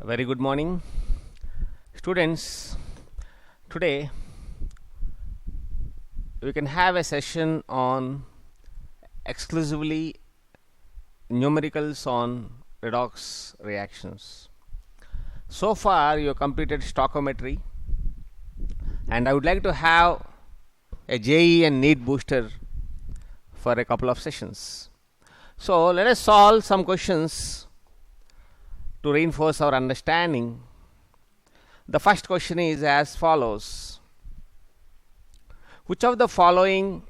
Very good morning, students. Today we can have a session on exclusively numericals on redox reactions. So far you have completed stoichiometry, and I would like to have a JEE and NEET booster for a couple of sessions. So let us solve some questions to reinforce our understanding. The first question is as follows: which of the following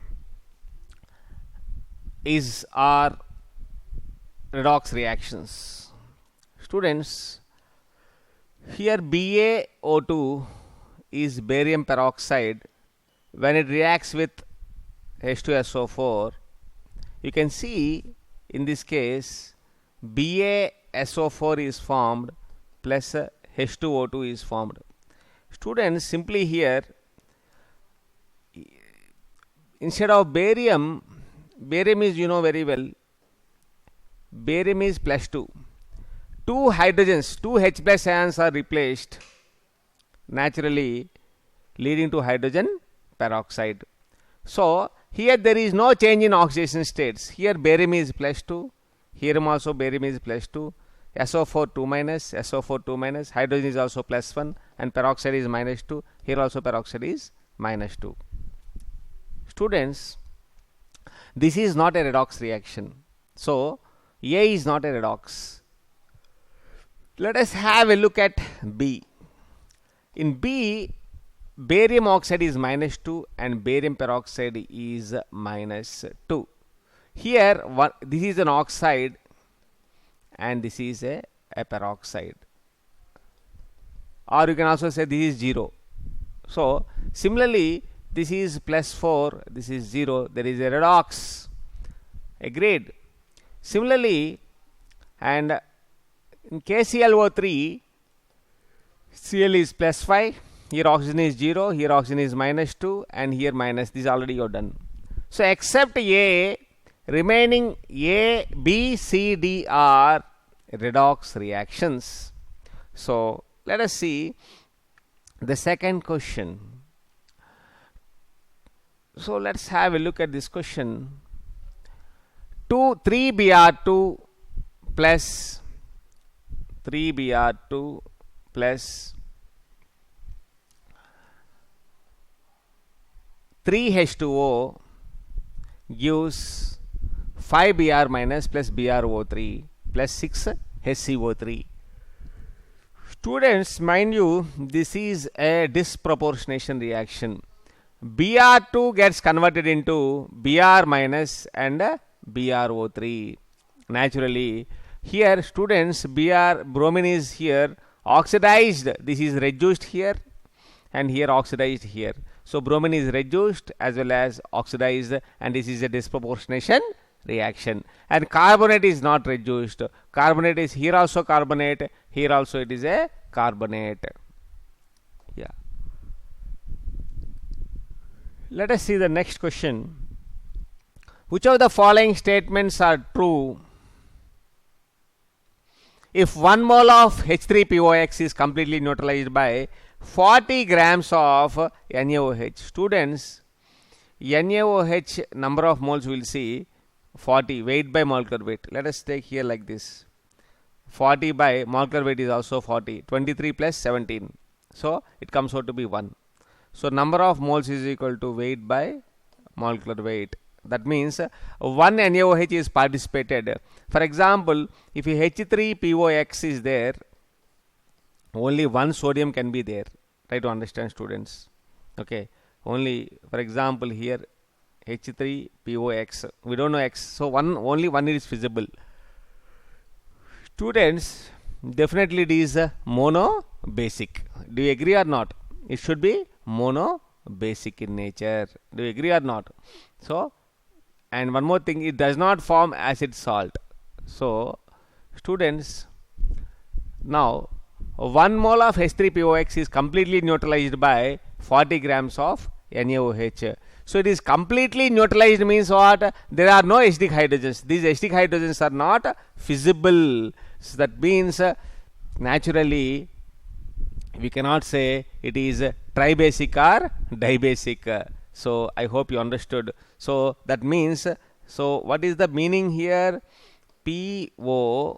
is our redox reactions? Students, here BaO2 is barium peroxide. When it reacts with H2SO4, you can see in this case BaSO4 is formed plus H2O2 is formed. Students, simply here, instead of barium is, you know very well, barium is plus 2. Two hydrogens, two H plus ions are replaced naturally, leading to hydrogen peroxide. So here there is no change in oxidation states. Here barium is plus 2, here also barium is plus 2, SO4 2 minus, SO4 2 minus, hydrogen is also plus 1, and peroxide is minus 2. Here also peroxide is minus 2. Students, this is not a redox reaction. So A is not a redox. Let us have a look at B. In B, barium oxide is minus 2 and barium peroxide is minus 2. Here this is an oxide and this is a peroxide, or you can also say this is 0. So similarly, this is plus 4, this is 0, there is a redox. Agreed. Similarly, and in KClO3, Cl is plus 5, here oxygen is 0, here oxygen is minus 2, and here minus. This already you have done. So except A, remaining A, B, C, D are redox reactions. So let us see the second question. So let's have a look at this question. 3Br2 plus 3Br2 plus 3H2O gives 5Br minus plus BrO3 plus 6HCO3. Students, mind you, this is a disproportionation reaction. Br2 gets converted into Br minus and BrO3. Naturally, here students, bromine is here oxidized. This is reduced here and here oxidized here. So bromine is reduced as well as oxidized, and this is a disproportionation reaction. And carbonate is not reduced. Carbonate is here also carbonate, here also it is a carbonate. Yeah. Let us see the next question. Which of the following statements are true if 1 mole of H3POX is completely neutralized by 40 grams of NaOH? Students, NaOH number of moles we will see 40, weight by molecular weight. Let us take here like this. 40 by molecular weight is also 40. 23 plus 17. So it comes out to be 1. So number of moles is equal to weight by molecular weight. That means 1 NaOH is participated. For example, if H3POX is there, only 1 sodium can be there. Try to understand, students. Okay. Only, for example, here H3POX. We don't know X. So only 1 is feasible. Students, definitely it is mono basic. Do you agree or not? It should be mono basic in nature. Do you agree or not? So, and one more thing, it does not form acid salt. So students, now 1 mole of H3POX is completely neutralized by 40 grams of NaOH. So it is completely neutralized means what? There are no acidic hydrogens. These acidic hydrogens are not feasible. So that means naturally we cannot say it is tribasic or dibasic. So I hope you understood. So that means, so what is the meaning here? POH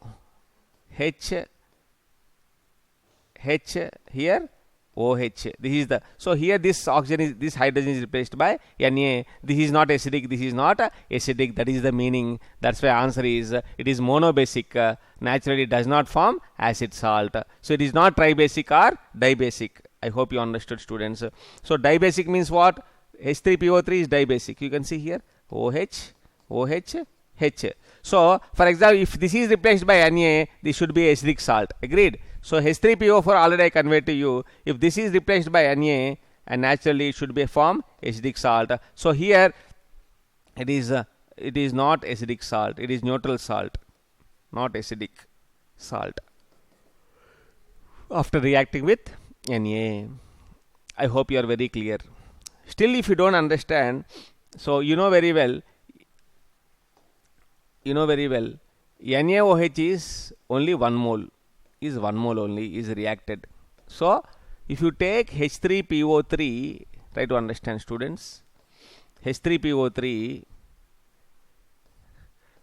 here OH. This is the, so here this oxygen is, this hydrogen is replaced by Na. This is not acidic, this is not acidic. That is the meaning. That's why answer is it is monobasic. Naturally it does not form acid salt. So it is not tribasic or dibasic. I hope you understood, students. So dibasic means what? H3PO3 is dibasic. You can see here OH, OH, H. So for example, if this is replaced by Na, this should be acidic salt. Agreed? So H3PO4 already I conveyed to you. If this is replaced by Na, and naturally it should be form acidic salt. So here it is not acidic salt. It is neutral salt, not acidic salt. After reacting with Na, I hope you are very clear. Still, if you don't understand, so you know very well. NaOH is only 1 mole. Is 1 mole only is reacted. So if you take H3PO3, try to understand, students. H3PO3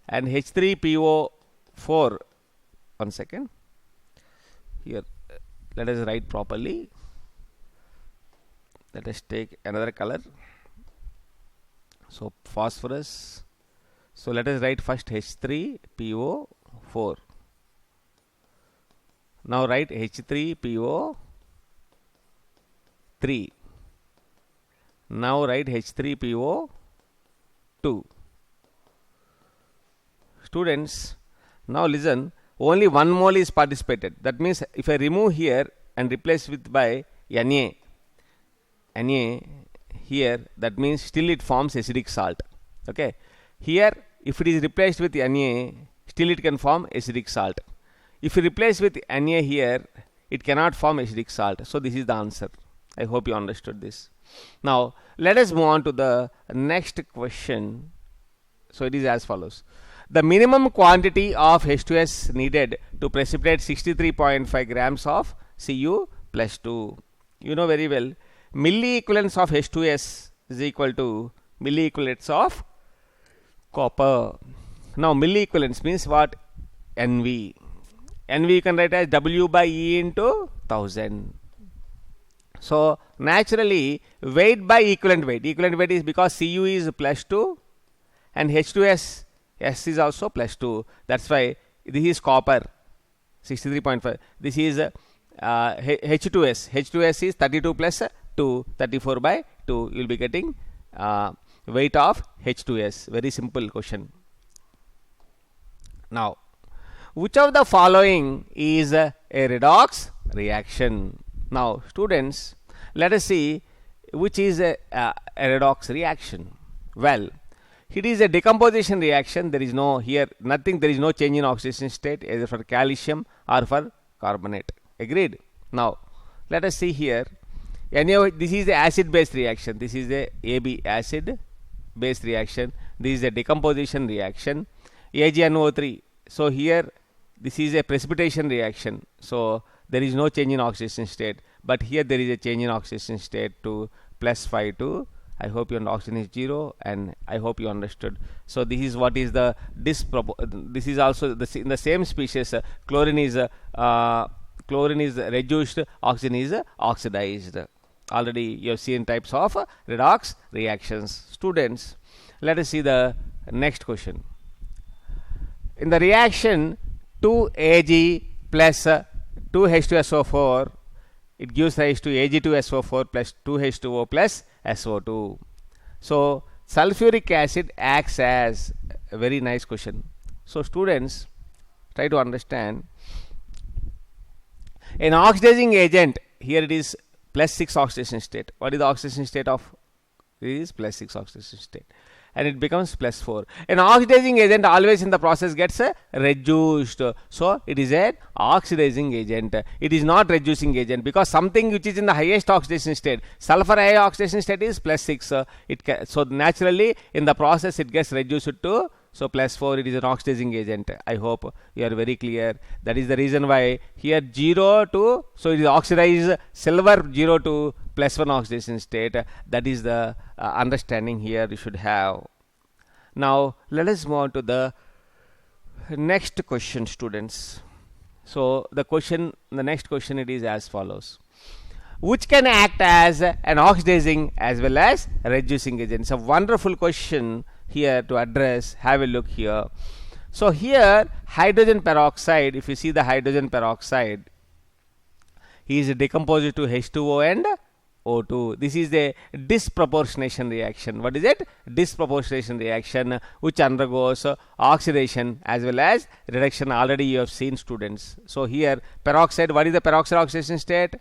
and H3PO4. 1 second. Here, let us write properly. Let us take another color. So phosphorus. So let us write first H3PO4. Now write H3PO3. Now write H3PO2. Students, now listen, only 1 mole is participated. That means if I remove here and replace with by Na here, that means still it forms acidic salt. Okay. Here if it is replaced with Na, still it can form acidic salt. If you replace with Na here, it cannot form acidic salt. So this is the answer. I hope you understood this. Now let us move on to the next question. So it is as follows. The minimum quantity of H2S needed to precipitate 63.5 grams of Cu plus 2. You know very well, milliequivalents of H2S is equal to milliequivalents of copper. Now milliequivalents means what? NV. NV you can write as W by E into 1000. So naturally weight by equivalent weight. Equivalent weight is because Cu is plus 2 and H2S S is also plus 2. That's why this is copper 63.5. This is H2S. H2S is 32 plus 2, 34 by 2. You will be getting weight of H2S. Very simple question. Now, which of the following is a redox reaction? Now, students, let us see which is a redox reaction. Well, it is a decomposition reaction. There is no here nothing. There is no change in oxidation state either for calcium or for carbonate. Agreed? Now, let us see here. This is the acid-base reaction. This is the AB acid-base reaction. This is a decomposition reaction. AgNO3. So here this is a precipitation reaction. So there is no change in oxidation state. But here there is a change in oxidation state to plus 5 to. I hope your oxygen is 0, and I hope you understood. So this is what is the this is also in the same species. Chlorine is reduced, oxygen is oxidized. Already you have seen types of redox reactions. Students, let us see the next question. In the reaction 2Ag plus 2H2SO4, it gives rise to Ag2SO4 plus 2H2O plus SO2. So sulfuric acid acts as a very nice question. So students, try to understand. An oxidizing agent, here it is plus 6 oxidation state. What is the oxidation state of? It is plus 6 oxidation state, and it becomes plus 4. An oxidizing agent always in the process gets reduced. So it is an oxidizing agent. It is not reducing agent, because something which is in the highest oxidation state, sulfur high oxidation state is plus 6. So naturally in the process it gets reduced to So plus 4, it is an oxidizing agent. I hope you are very clear. That is the reason why here 0 to, so it is oxidized silver 0 to plus 1 oxidation state. That is the understanding here you should have. Now let us move on to the next question, students. So the next question, it is as follows: which can act as an oxidizing as well as reducing agent? It's a wonderful question here to address. Have a look here. So here hydrogen peroxide, if you see the hydrogen peroxide, is decomposed to H2O and O2. This is the disproportionation reaction. What is it? Disproportionation reaction, which undergoes oxidation as well as reduction. Already you have seen, students. So here peroxide, what is the peroxide oxidation state?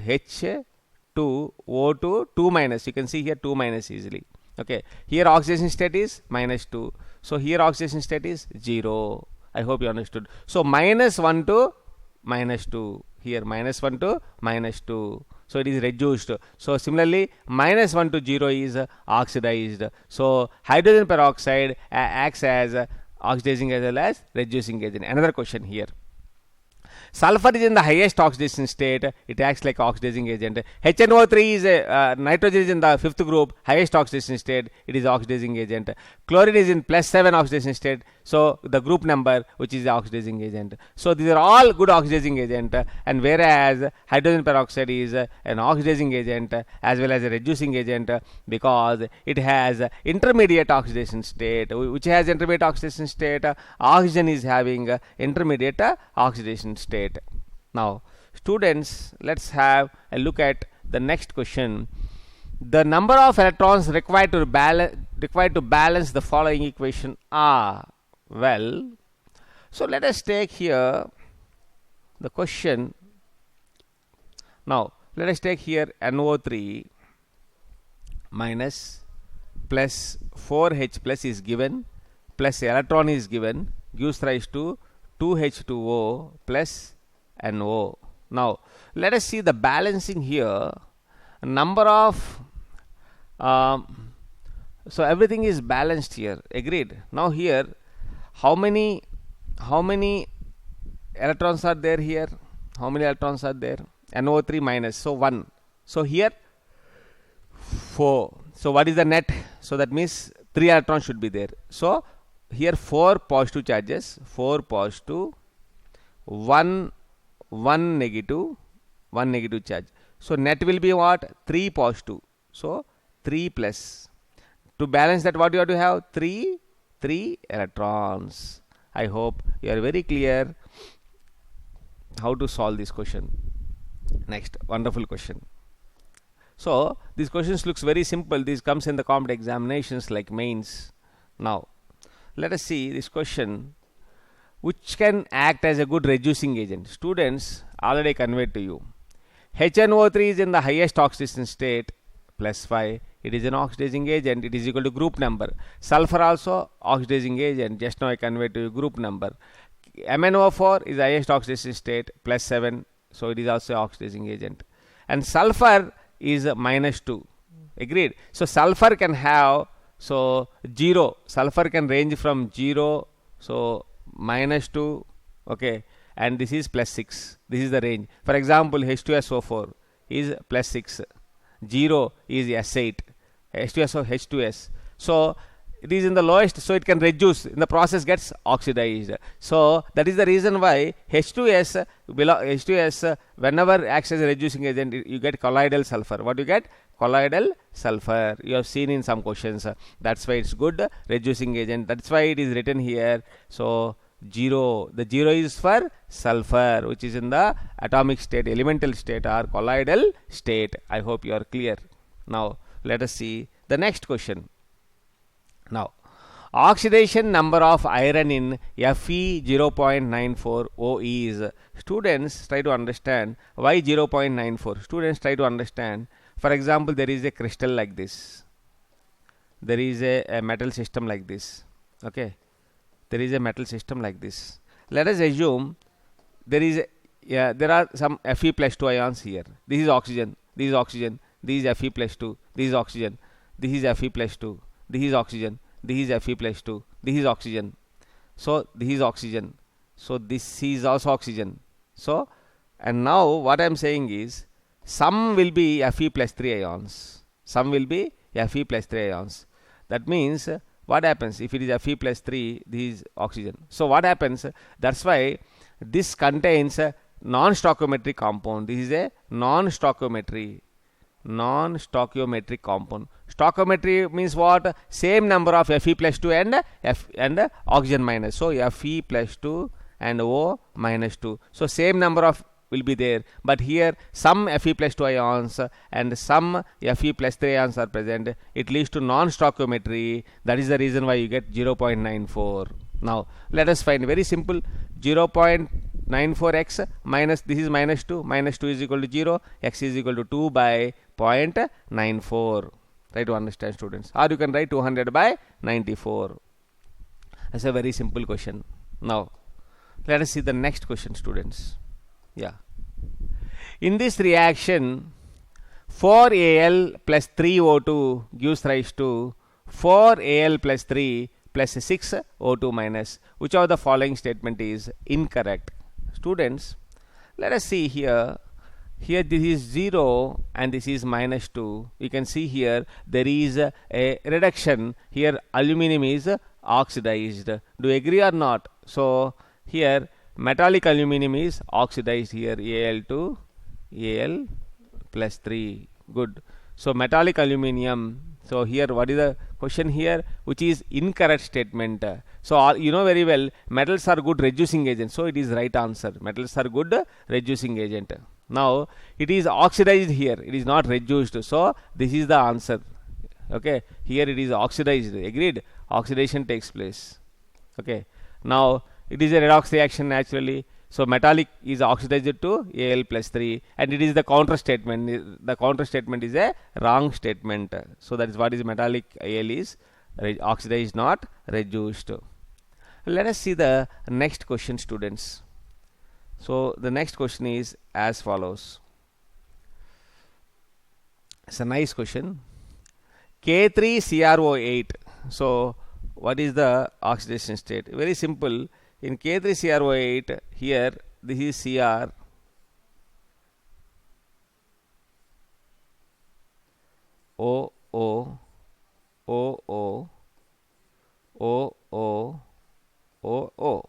H2O2 2 minus. You can see here 2 minus easily. Okay, here oxidation state is -2. So here oxidation state is 0. I hope you understood. So -1 to -2. Here -1 to -2. So it is reduced. So similarly -1 to 0 is oxidized. So hydrogen peroxide acts as oxidizing as well as reducing agent. Another question here: sulfur is in the highest oxidation state. It acts like oxidizing agent. HNO3 is nitrogen is in the fifth group, highest oxidation state. It is oxidizing agent. Chlorine is in +7 oxidation state. So the group number, which is the oxidizing agent. So these are all good oxidizing agent. And whereas hydrogen peroxide is an oxidizing agent as well as a reducing agent, because it has intermediate oxidation state. Which has intermediate oxidation state? Oxygen is having intermediate oxidation state. Now students, let's have a look at the next question. The number of electrons required to balance the following equation are, well, so let us take here the question. Now let us take here NO3 minus plus 4H plus is given, plus electron is given, gives rise to 2H2O plus NO. Now let us see the balancing here. Number of so everything is balanced here. Agreed. Now here how many electrons are there here? How many electrons are there? NO3 minus, so 1. So here 4. So what is the net? So that means 3 electrons should be there. So here 4 positive charges, 4 positive, 1 negative, 1 negative charge. So net will be what? 3 positive. So 3 plus. To balance that, what you have to have? 3 electrons. I hope you are very clear how to solve this question. Next, wonderful question. So these questions looks very simple. This comes in the competitive examinations like mains. Now let us see this question: which can act as a good reducing agent? Students, already conveyed to you. HNO3 is in the highest oxidation state, +5. It is an oxidizing agent. It is equal to group number. Sulfur also oxidizing agent. Just now I conveyed to you group number. MnO4 is the highest oxidation state, +7. So it is also oxidizing agent. And sulfur is -2. Agreed. So sulfur can have, so 0. Sulfur can range from 0, so -2. Okay. And this is +6. This is the range. For example, H2SO4 is +6. 0 is S8. H2SO H2S. So it is in the lowest, so it can reduce. In the process gets oxidized. So that is the reason why H2S whenever acts as a reducing agent, you get colloidal sulfur. What you get? Colloidal sulfur. You have seen in some questions. That's why it's good reducing agent. That's why it is written here. So 0. The 0 is for sulfur, which is in the atomic state, elemental state, or colloidal state. I hope you are clear. Now let us see the next question. Now, oxidation number of iron in Fe 0.94 OE is. Students, try to understand why 0.94. Students, try to understand. For example, there is a crystal like this. There is a metal system like this. Okay. There is a metal system like this. Let us assume there is there are some Fe+2 ions here. This is oxygen. This is oxygen. This is Fe+2. This is oxygen. This is Fe+2. This is oxygen. This is Fe plus 2. This is oxygen. So this is oxygen. So this is also oxygen. So, and now what I am saying is, some will be Fe plus 3 ions. Some will be Fe plus 3 ions. That means what happens if it is Fe plus 3, this is oxygen. So what happens? That's why this contains a non-stoichiometric compound. This is a non-stoichiometric compound. Stoichiometry means what? Same number of Fe plus 2 and oxygen minus. So Fe plus 2 and O minus 2. So same number of will be there, but here some Fe plus 2 ions and some Fe plus 3 ions are present. It leads to non-stoichiometry. That is the reason why you get 0.94. Now let us find very simple. 0.94x minus, this is minus 2 is equal to 0, x is equal to 2 by 0.94. Try to understand, students. Or you can write 200 by 94. That's a very simple question. Now let us see the next question, students. Yeah. In this reaction, 4Al plus 3O2 gives rise to 4Al plus 3 plus 6O2 minus. Which of the following statement is incorrect? Students, let us see here. Here this is 0 and this is minus 2. You can see here there is a reduction. Here aluminum is oxidized. Do you agree or not? So here metallic aluminum is oxidized here, Al2 Al plus 3. Good. So metallic aluminum. So here what is the question here? Which is incorrect statement. So you know very well metals are good reducing agent. So it is right answer. Metals are good reducing agent. Now it is oxidized here. It is not reduced. So this is the answer. Okay. Here it is oxidized. Agreed? Oxidation takes place. Okay. Now it is a redox reaction naturally. So metallic is oxidized to Al plus 3 and it is the counter statement. The counter statement is a wrong statement. So that is what is metallic Al is oxidized, not reduced. Let us see the next question, students. So the next question is as follows. It's a nice question. K3CrO8. So what is the oxidation state? Very simple. In K3CrO8, here this is Cr, O, O, O, O, O, O, O, O.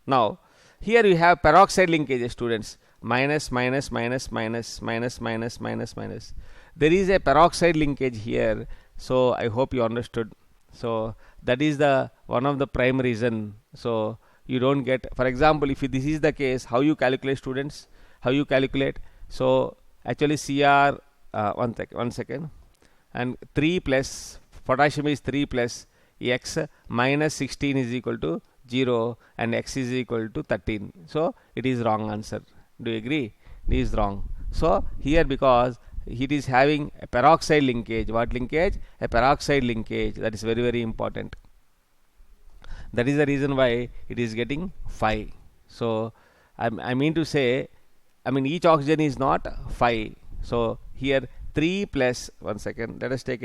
Now here you have peroxide linkages, students. Minus, minus, minus, minus, minus, minus, minus, minus. There is a peroxide linkage here. So I hope you understood. So that is the one of the prime reason. So you don't get, for example, if this is the case, how you calculate, students? How you calculate? So actually Cr, one second, and 3 plus potassium is 3 plus x minus 16 is equal to 0 and x is equal to 13. So it is wrong answer. Do you agree? It is wrong. So here because it is having a peroxide linkage. What linkage? A peroxide linkage. That is very, very important. That is the reason why it is getting 5. So I mean to say, I mean each oxygen is not 5. So here 3 plus, one second, let us take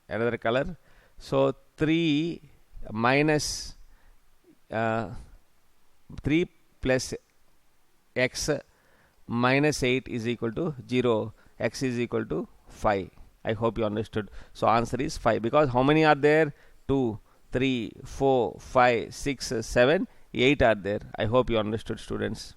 another color. So 3 minus 3 plus x minus 8 is equal to 0. X is equal to 5. I hope you understood. So answer is 5 because how many are there? 2, 3, 4, 5, 6, 7, 8 are there. I hope you understood, students.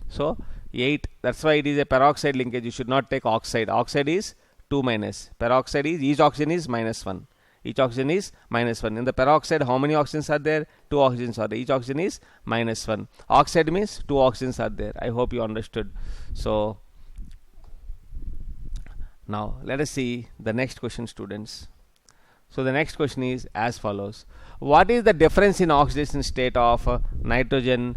So 8, that's why it is a peroxide linkage. You should not take oxide. Oxide is 2 minus. Peroxide is, each oxygen is minus 1. Each oxygen is minus 1. In the peroxide, how many oxygens are there? 2 oxygens are there. Each oxygen is minus 1. Oxide means 2 oxygens are there. I hope you understood. So now let us see the next question, students. So the next question is as follows. What is the difference in oxidation state of nitrogen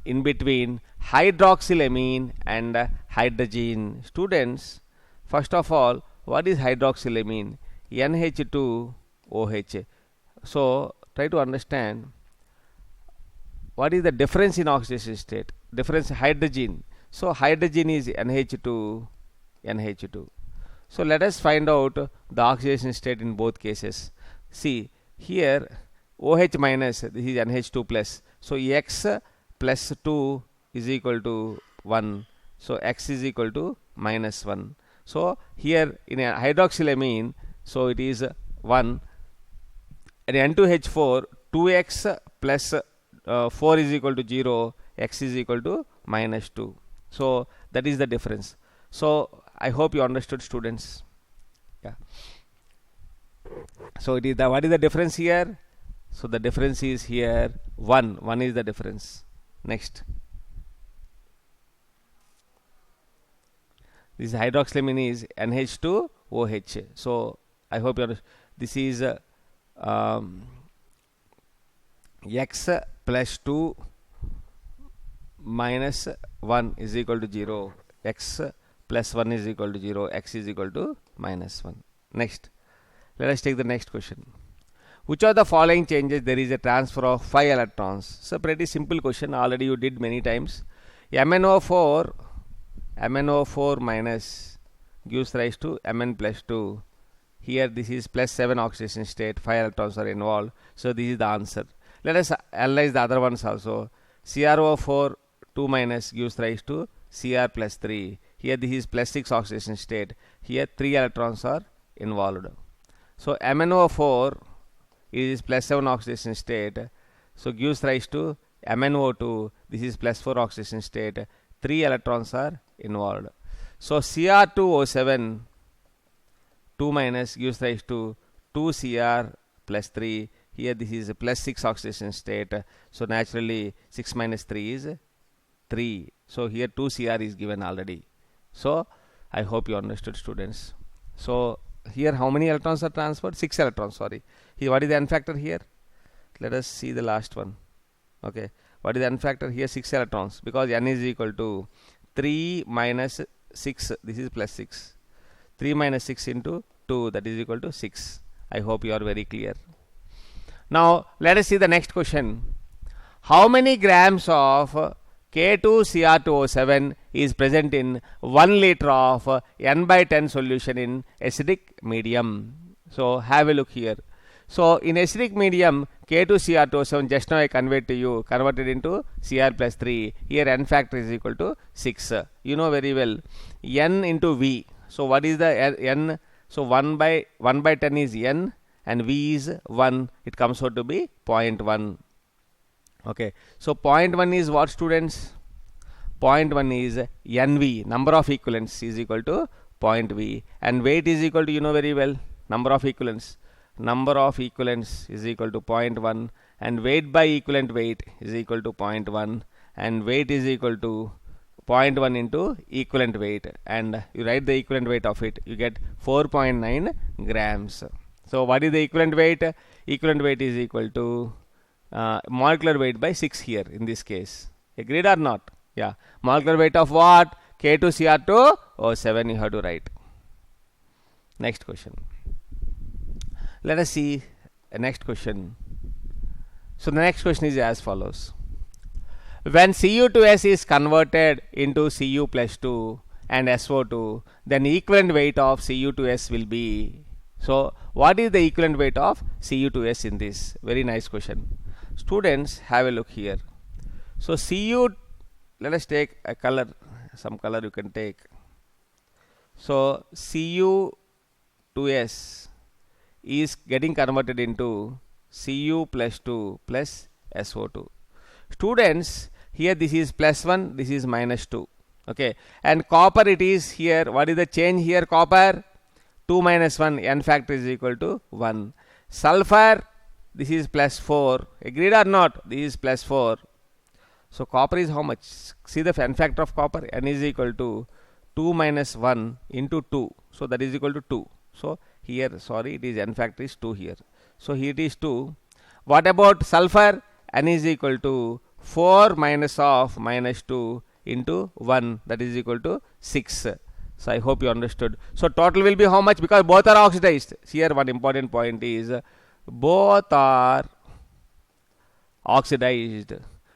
in between hydroxylamine and hydrogen? Students, first of all, what is hydroxylamine? NH2OH. So try to understand what is the difference in oxidation state. Difference hydrogen. So hydrogen is NH2, NH2. So let us find out the oxidation state in both cases. See here OH minus, this is NH2 plus. So X plus 2 is equal to 1. So X is equal to minus 1. So here in a hydroxylamine, so it is 1. And N2H4, 2X plus 4 is equal to 0, X is equal to minus 2. So that is the difference. So I hope you understood, students. Yeah. So it is the, what is the difference here? So the difference is here 1. 1 is the difference. Next. This hydroxylamine is NH2OH. So I hope you understand. This is X plus 2 minus 1 is equal to 0. X plus 1 is equal to 0. X is equal to minus 1. Next. Let us take the next question. Which of the following changes there is a transfer of 5 electrons? So pretty simple question. Already you did many times. MnO4 minus gives rise to Mn plus 2. Here this is plus 7 oxidation state. 5 electrons are involved. So this is the answer. Let us analyze the other ones also. CrO4 2 minus gives rise to Cr plus 3. Here this is plus 6 oxidation state. Here 3 electrons are involved. So MnO4 is plus 7 oxidation state. So gives rise to MnO2. This is plus 4 oxidation state. 3 electrons are involved. So Cr2O7 2 minus gives rise to 2Cr plus 3. Here this is a plus 6 oxidation state. So naturally 6 minus 3 is 3. So here 2Cr is given already. So I hope you understood, students. So here how many electrons are transferred? 6 electrons, sorry. Here what is the N factor here? Let us see the last one. Okay. What is the N factor here? 6 electrons, because N is equal to 3 minus 6. This is plus 6. 3 minus 6 into 2, that is equal to 6. I hope you are very clear. Now let us see the next question. How many grams of K2Cr2O7 is present in 1 liter of N by 10 solution in acidic medium? So have a look here. So in acidic medium, K2Cr2O7, just now I conveyed to you, converted into Cr plus 3. Here N factor is equal to 6. You know very well. N into V. So what is the N? So 1 by 10 is N and V is 1. It comes out to be 0.1. Okay. So 0.1 is what, students? 0.1 is NV, number of equivalents, is equal to 0.V, and weight is equal to, you know very well, number of equivalents. Number of equivalents is equal to 0.1, and weight by equivalent weight is equal to 0.1, and weight is equal to 0.1 into equivalent weight, and you write the equivalent weight of it, you get 4.9 grams. So what is the equivalent weight? Equivalent weight is equal to molecular weight by 6 here in this case. Agreed or not? Yeah. Molecular weight of what? K2Cr2O7 you have to write. Next question. Let us see the next question. So the next question is as follows. When Cu2S is converted into Cu plus 2 and SO2, then equivalent weight of Cu2S will be. So what is the equivalent weight of Cu2S in this? Very nice question. Students, have a look here. So Cu, let us take a color, some color you can take. So Cu2S is getting converted into Cu plus 2 plus SO2. Students, here this is plus 1, this is minus 2. Okay, and copper it is here. What is the change here? Copper 2 minus 1, N factor is equal to 1. Sulfur, this is plus 4. Agreed or not? This is plus 4. So copper is how much? See the N factor of copper. N is equal to 2 minus 1 into 2. So that is equal to 2. So here, sorry, it is N factor is 2 here. So here it is 2. What about sulfur? N is equal to 4 minus of minus 2 into 1. That is equal to 6. So I hope you understood. So total will be how much? Because both are oxidized. Here one important point is both are oxidized.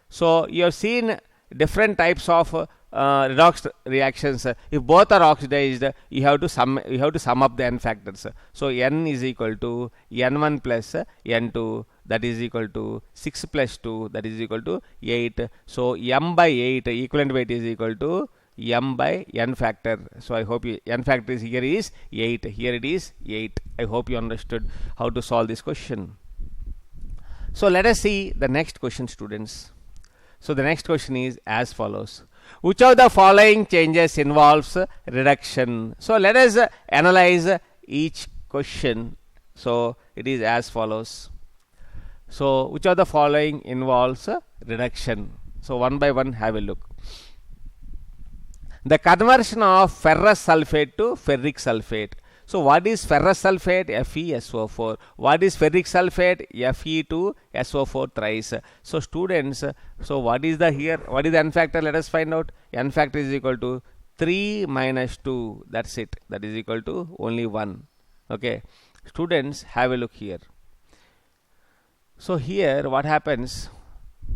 So you have seen different types of redox reactions. If both are oxidized, you have to sum up the n factors. So n is equal to n1 plus n2, that is equal to 6 plus 2, that is equal to 8. So m by 8 equivalent weight is equal to m by n factor. So I hope n factor here is 8, here it is 8. I hope you understood how to solve this question. So let us see the next question, students. So the next question is as follows: which of the following changes involves reduction? So let us analyze each question. So it is as follows. So which of the following involves reduction? So one by one have a look. The conversion of ferrous sulfate to ferric sulfate. So what is ferrous sulfate? FeSO4. What is ferric sulfate? Fe2SO4 thrice. So students, so what is the n factor? Let us find out. N factor is equal to 3 minus 2. That's it. That is equal to only 1. Okay. Students, have a look here. So here what happens?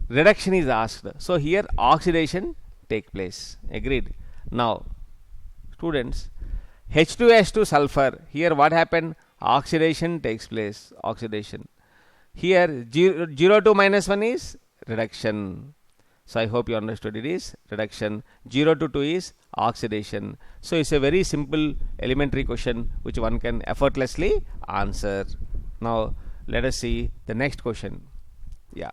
Reduction is asked. So here oxidation take place. Agreed. Now students, H2S2 sulfur, here what happened? Oxidation takes place. Oxidation. Here 0 to minus 1 is reduction. So I hope you understood, it is reduction. 0 to 2 is oxidation. So it's a very simple elementary question which one can effortlessly answer. Now let us see the next question. Yeah.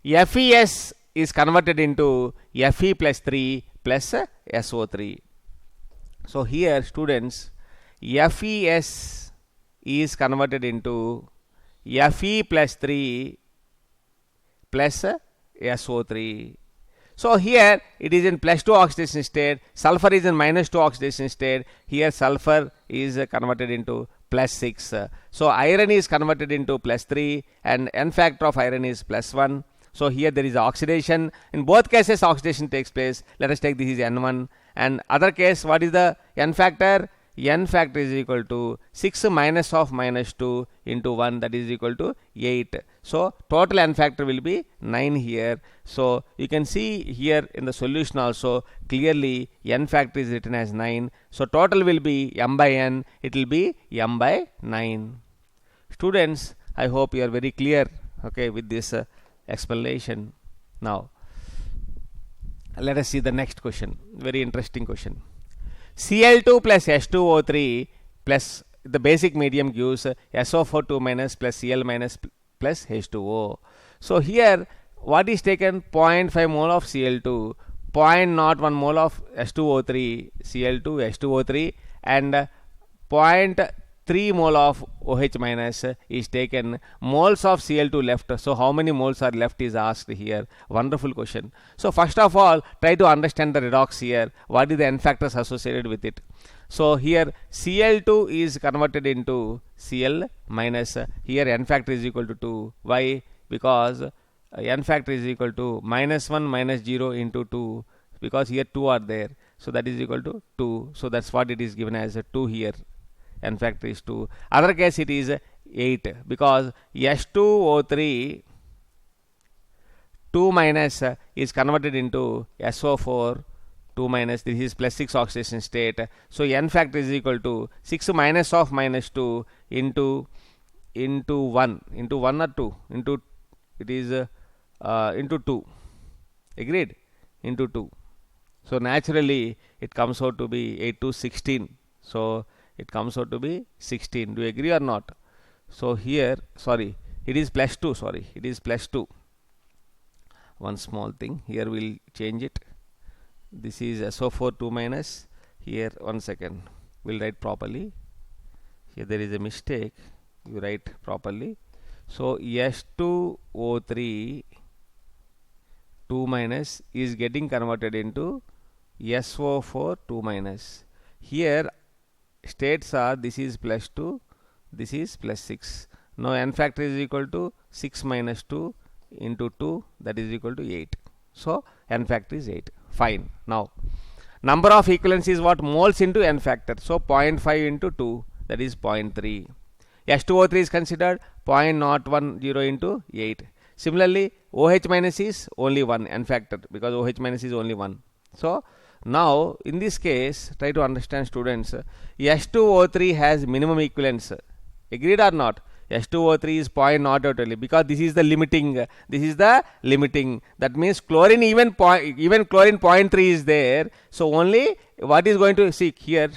FeS is converted into Fe plus 3 plus SO3. So here students, FeS is converted into Fe plus 3 plus SO3. So here it is in plus 2 oxidation state, sulfur is in minus 2 oxidation state. Here sulfur is converted into plus 6. So iron is converted into plus 3 and n factor of iron is plus 1. So here there is oxidation. In both cases oxidation takes place. Let us take this is N1. And other case, what is the n factor? N factor is equal to 6 minus of minus 2 into 1, that is equal to 8. So total n factor will be 9 here. So you can see here in the solution also clearly n factor is written as 9. So total will be m by n. It will be m by 9. Students, I hope you are very clear, okay, with this explanation. Now let us see the next question. Very interesting question. Cl2 plus H2O3 plus the basic medium gives SO4 2 minus plus Cl minus plus H2O. So here what is taken? 0.5 mole of Cl2, 0.01 mole of H2O3, Cl2 H2O3, and 0.3 mole of OH minus is taken. Moles of Cl2 left. So how many moles are left is asked here. Wonderful question. So first of all, try to understand the redox here. What is the n factors associated with it? So here Cl2 is converted into Cl minus. Here n factor is equal to 2. Why? Because n factor is equal to minus 1 minus 0 into 2. Because here 2 are there. So that is equal to 2. So that's what it is given as a 2 here. N factor is 2. Other case it is 8 because H2O3 2 minus is converted into SO4 2 minus. This is plus 6 oxidation state. So n factor is equal to 6 minus of minus 2 into 1 into 1 or 2 into it is into 2. Agreed? Into 2. So naturally it comes out to be 8 to 16. So it comes out to be 16. Do you agree or not? So here, sorry, it is plus 2. Sorry, it is plus 2. One small thing here, we'll change it. This is SO4 2 minus. Here, 1 second, we'll write properly. Here there is a mistake. You write properly. So H2O3 2 minus is getting converted into SO4 2 minus. Here states are this is plus 2, this is plus 6. Now n factor is equal to 6 minus 2 into 2, that is equal to 8. So n factor is 8. Fine. Now number of equivalents is what? Moles into n factor. So 0.5 into 2, that is 0.3. H2O3 is considered 0.010 into 8. Similarly, OH minus is only 1 n factor, because OH minus is only 1. So now in this case, try to understand, students, S2O3 has minimum equivalence. Agreed or not? S2O3 is 0.020, because this is the limiting. That means chlorine, even chlorine 0.3 is there. So only what is going to see here,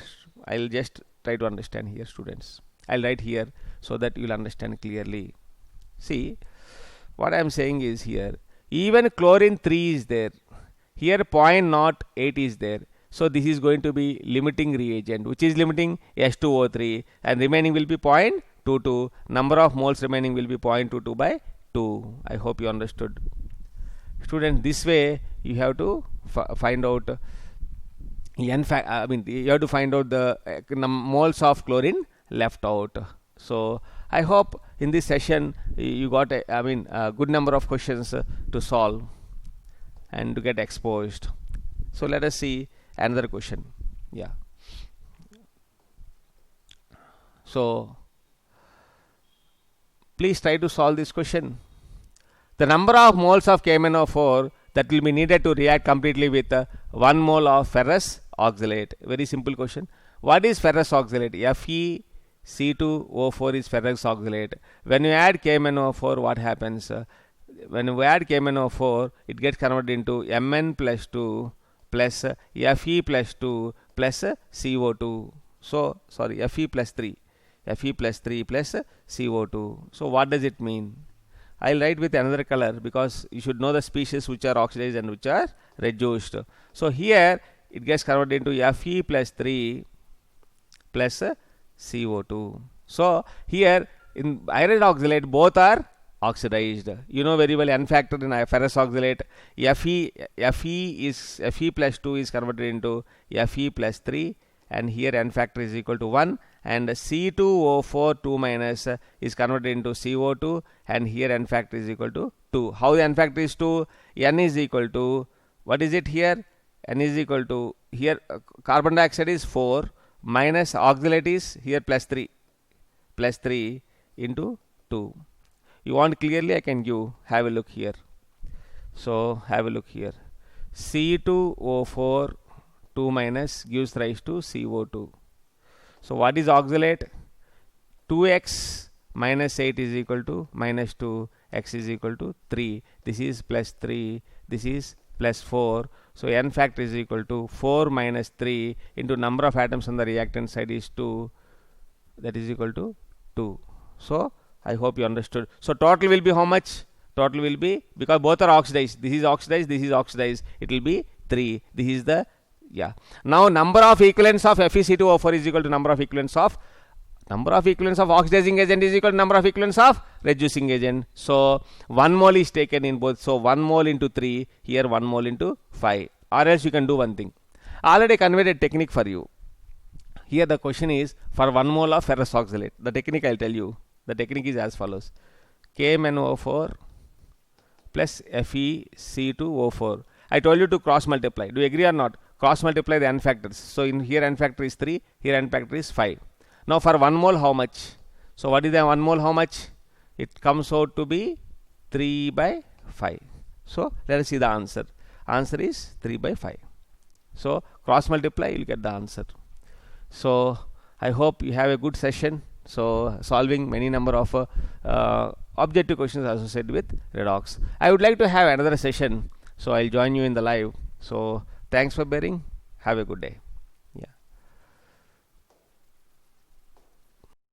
I'll just try to understand here, students. I'll write here so that you'll understand clearly. See, what I am saying is here, even chlorine 3 is there. Here 0.08 is there. So this is going to be limiting reagent, which is limiting S2O3, and remaining will be 0.22. Number of moles remaining will be 0.22 by 2. I hope you understood. Students, this way you have to find out you have to find out the moles of chlorine left out. So I hope in this session you got a good number of questions to solve and to get exposed. So let us see another question. Yeah. So please try to solve this question. The number of moles of KMnO4 that will be needed to react completely with 1 mole of ferrous oxalate. Very simple question. What is ferrous oxalate? FeC2O4 is ferrous oxalate. When you add KMnO4, what happens? When we add KMnO4, it gets converted into Mn plus 2 plus Fe plus 2 plus CO2. So, sorry, Fe plus 3. Fe plus 3 plus CO2. So, what does it mean? I'll write with another color, because you should know the species which are oxidized and which are reduced. So, here it gets converted into Fe plus 3 plus CO2. So, here in iron oxalate both are oxidized. You know very well N factor in ferrous oxalate. Fe plus 2 is converted into Fe plus 3, and here N factor is equal to 1, and C2O4 2 minus is converted into CO2, and here N factor is equal to 2. How the N factor is 2? N is equal to, what is it here? N is equal to, here carbon dioxide is 4 minus oxalate is here plus 3 into 2. You want clearly, I can give, have a look here. So have a look here. C2O4 2 minus gives rise to CO2. So what is oxalate? 2x minus 8 is equal to minus 2, x is equal to 3. This is plus 3, this is plus 4. So N factor is equal to 4 minus 3 into number of atoms on the reactant side is 2, that is equal to 2. So I hope you understood. So total will be how much? Total will be, because both are oxidized, this is oxidized, this is oxidized, it will be 3. This is the, yeah. Now number of equivalents of FeC2O4 is equal to number of equivalents of oxidizing agent is equal to number of equivalents of reducing agent. So 1 mole is taken in both. So 1 mole into 3, here 1 mole into 5. Or else you can do one thing. Already conveyed a technique for you. Here the question is for 1 mole of ferrous oxalate. The technique I will tell you. The technique is as follows. KMnO4 plus FeC2O4. I told you to cross multiply. Do you agree or not? Cross multiply the N factors. So in here N factor is 3, here N factor is 5. Now for 1 mole how much? So what is the 1 mole how much? It comes out to be 3 by 5. So let us see the answer. Answer is 3 by 5. So cross multiply, you will get the answer. So I hope you have a good session. So solving many number of objective questions associated with redox. I would like to have another session. So I'll join you in the live. So thanks for bearing. Have a good day.